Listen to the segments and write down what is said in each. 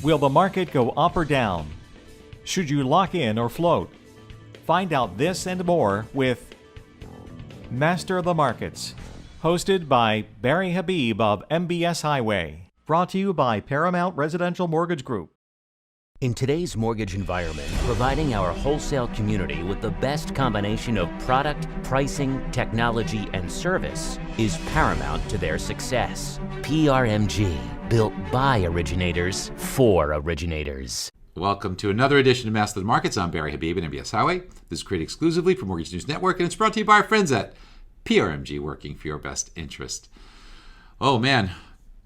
Will the market go up or down? Should you lock in or float? Find out this and more with Master of the Markets, hosted by Barry Habib of MBS Highway. Brought to you by Paramount Residential Mortgage Group. In today's mortgage environment, providing our wholesale community with the best combination of product, pricing, technology, and service is paramount to their success. PRMG, built by originators for originators. Welcome to another edition of Master of the Markets. I'm Barry Habib at MBS Highway. This is created exclusively for Mortgage News Network, and it's brought to you by our friends at PRMG, working for your best interest. Oh man,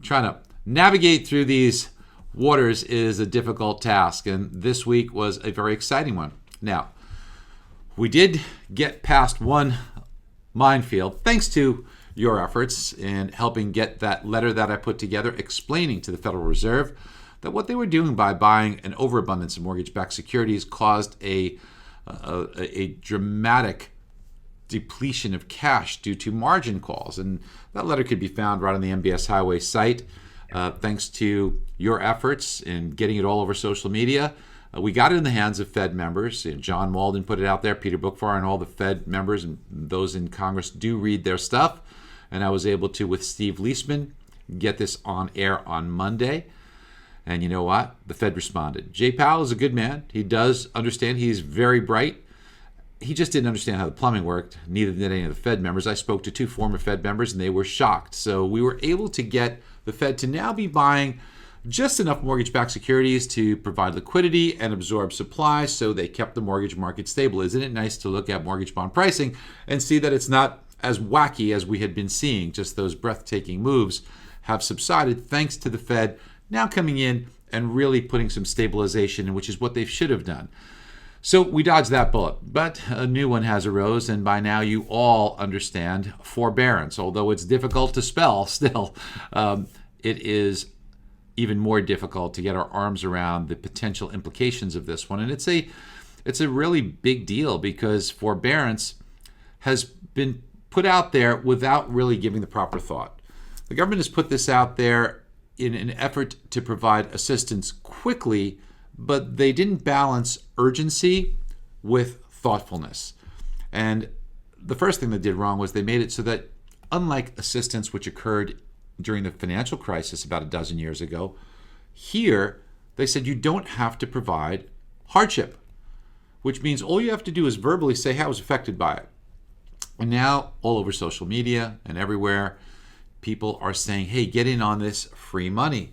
trying to navigate through these waters is a difficult task, and this week was a very exciting one. Now, we did get past one minefield thanks to your efforts in helping get that letter that I put together explaining to the Federal Reserve that what they were doing by buying an overabundance of mortgage-backed securities caused a dramatic depletion of cash due to margin calls. And that letter could be found right on the MBS Highway site. Thanks to your efforts in getting it all over social media, we got it in the hands of Fed members. John Walden put it out there, Peter Bookfar, and all the Fed members and those in Congress do read their stuff. And I was able to, with Steve Leisman, get this on air on Monday. And you know what? The Fed responded. Jay Powell is a good man. He does understand. He's very bright. He just didn't understand how the plumbing worked. Neither did any of the Fed members. I spoke to two former Fed members, and they were shocked. So we were able to get the Fed to now be buying just enough mortgage-backed securities to provide liquidity and absorb supply, so they kept the mortgage market stable. Isn't it nice to look at mortgage bond pricing and see that it's not as wacky as we had been seeing? Just those breathtaking moves have subsided thanks to the Fed now coming in and really putting some stabilization in, which is what they should have done. So we dodged that bullet, but a new one has arose, and by now you all understand forbearance. Although it's difficult to spell still, it is even more difficult to get our arms around the potential implications of this one. And it's a really big deal because forbearance has been put out there without really giving the proper thought. The government has put this out there in an effort to provide assistance quickly, but they didn't balance urgency with thoughtfulness. And the first thing they did wrong was they made it so that, unlike assistance which occurred during the financial crisis about a dozen years ago, here they said you don't have to provide hardship, which means all you have to do is verbally say how I was affected by it. And now all over social media and everywhere, people are saying, hey, get in on this free money.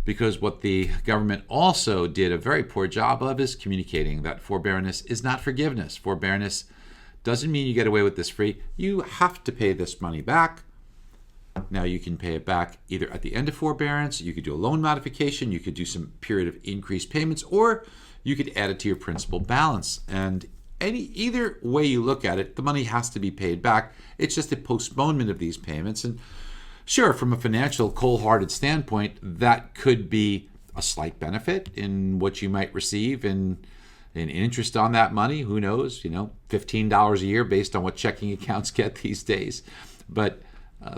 Because what the government also did a very poor job of is communicating that forbearance is not forgiveness. Forbearance doesn't mean you get away with this free. You have to pay this money back. Now you can pay it back either at the end of forbearance, you could do a loan modification, you could do some period of increased payments, or you could add it to your principal balance. And either way you look at it, the money has to be paid back. It's just a postponement of these payments. And sure, from a financial cold-hearted standpoint, that could be a slight benefit in what you might receive in interest on that money. Who knows? $15 a year based on what checking accounts get these days. But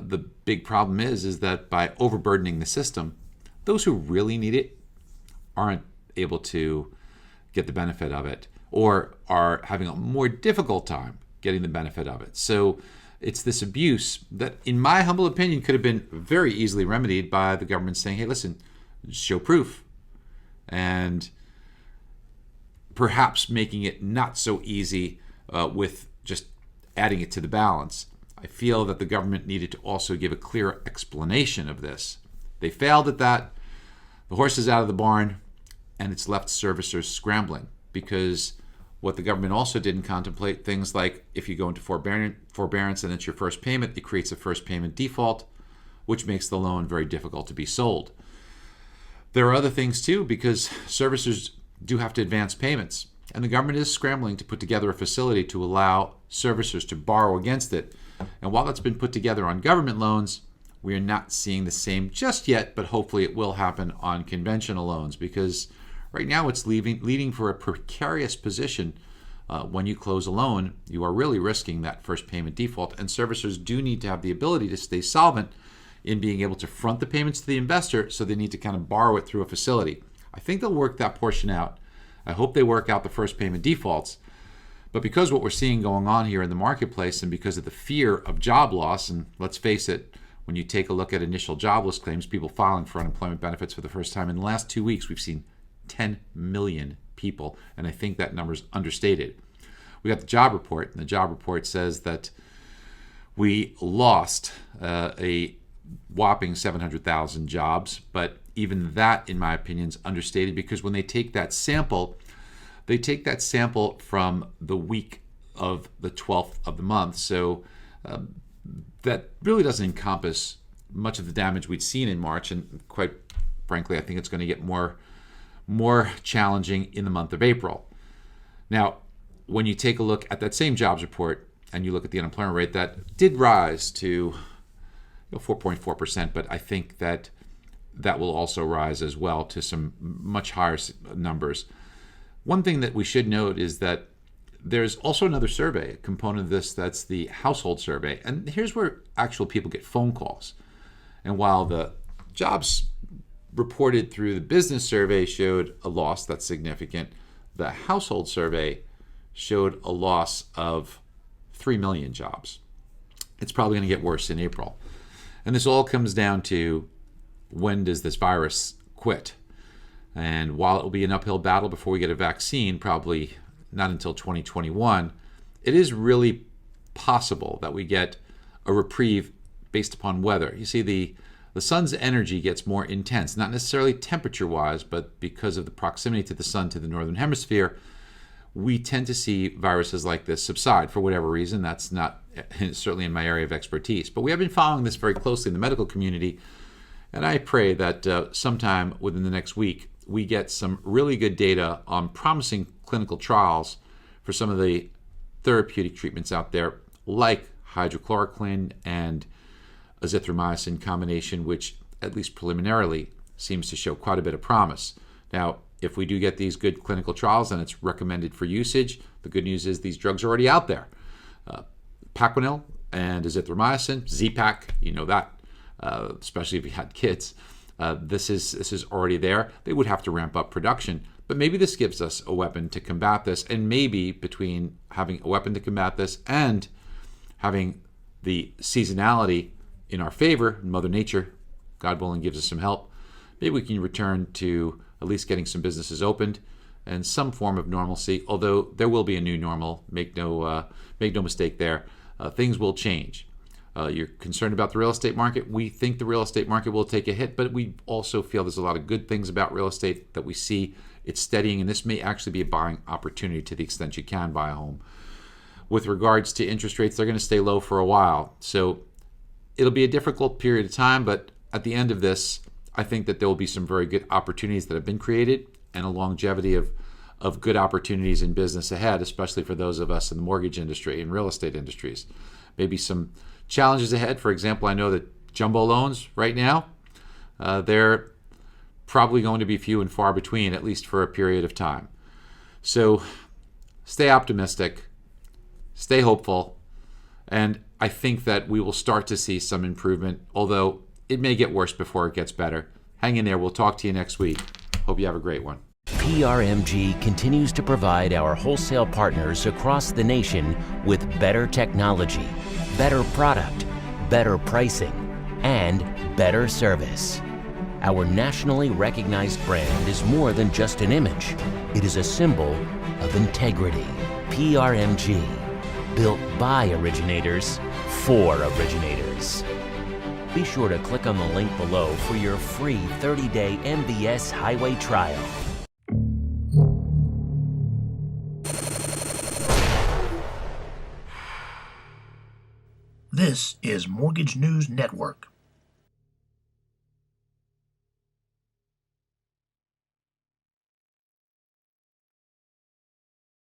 the big problem is that by overburdening the system, those who really need it aren't able to get the benefit of it, or are having a more difficult time getting the benefit of it. So it's this abuse that, in my humble opinion, could have been very easily remedied by the government saying, hey, listen, show proof. And perhaps making it not so easy with just adding it to the balance. I feel that the government needed to also give a clear explanation of this. They failed at that. The horse is out of the barn, and it's left servicers scrambling, because what the government also didn't contemplate, things like if you go into forbearance and it's your first payment, it creates a first payment default, which makes the loan very difficult to be sold. There are other things too, because servicers do have to advance payments, and the government is scrambling to put together a facility to allow servicers to borrow against it. And while that's been put together on government loans, we are not seeing the same just yet, but hopefully it will happen on conventional loans, because right now it's leading for a precarious position. When you close a loan, you are really risking that first payment default, and servicers do need to have the ability to stay solvent in being able to front the payments to the investor, so they need to kind of borrow it through a facility. I think they'll work that portion out. I hope they work out the first payment defaults. But because what we're seeing going on here in the marketplace, and because of the fear of job loss, and let's face it, when you take a look at initial jobless claims, people filing for unemployment benefits for the first time, in the last 2 weeks, we've seen 10 million people, and I think that number's understated. We got the job report, and the job report says that we lost a whopping 700,000 jobs, but even that, in my opinion, is understated, because when they take that sample from the week of the 12th of the month. So that really doesn't encompass much of the damage we'd seen in March, and quite frankly, I think it's going to get more challenging in the month of April. Now, when you take a look at that same jobs report and you look at the unemployment rate, that did rise to 4.4%, but I think that will also rise as well to some much higher numbers. One thing that we should note is that there's also another survey, a component of this, that's the household survey. And here's where actual people get phone calls. And while the jobs reported through the business survey showed a loss that's significant, the household survey showed a loss of 3 million jobs. It's probably going to get worse in April. And this all comes down to, when does this virus quit? And while it will be an uphill battle before we get a vaccine, probably not until 2021, it is really possible that we get a reprieve based upon weather. You see, the sun's energy gets more intense, not necessarily temperature-wise, but because of the proximity to the sun to the northern hemisphere, we tend to see viruses like this subside for whatever reason. That's not certainly in my area of expertise. But we have been following this very closely in the medical community, and I pray that sometime within the next week, we get some really good data on promising clinical trials for some of the therapeutic treatments out there, like hydrochloroquine and azithromycin combination, which at least preliminarily seems to show quite a bit of promise. Now, if we do get these good clinical trials and it's recommended for usage, the good news is these drugs are already out there. Paquinil and azithromycin, Z-Pak, you know that, especially if you had kids. This is already there. They would have to ramp up production, but maybe this gives us a weapon to combat this, and maybe between having a weapon to combat this and having the seasonality in our favor, Mother Nature, God willing, gives us some help, maybe we can return to at least getting some businesses opened and some form of normalcy, although there will be a new normal. Make no mistake there. Things will change. You're concerned about the real estate market. We think the real estate market will take a hit, but we also feel there's a lot of good things about real estate that we see. It's steadying, and this may actually be a buying opportunity to the extent you can buy a home. With regards to interest rates, they're going to stay low for a while. So it'll be a difficult period of time, but at the end of this, I think that there will be some very good opportunities that have been created, and a longevity of good opportunities in business ahead, especially for those of us in the mortgage industry and real estate industries. Maybe some challenges ahead. For example, I know that jumbo loans right now, they're probably going to be few and far between, at least for a period of time. So stay optimistic, stay hopeful, and I think that we will start to see some improvement, although it may get worse before it gets better. Hang in there. We'll talk to you next week. Hope you have a great one. PRMG continues to provide our wholesale partners across the nation with better technology, better product, better pricing, and better service. Our nationally recognized brand is more than just an image. It is a symbol of integrity. PRMG, built by originators for originators. Be sure to click on the link below for your free 30-day MBS Highway trial. This is Mortgage News Network.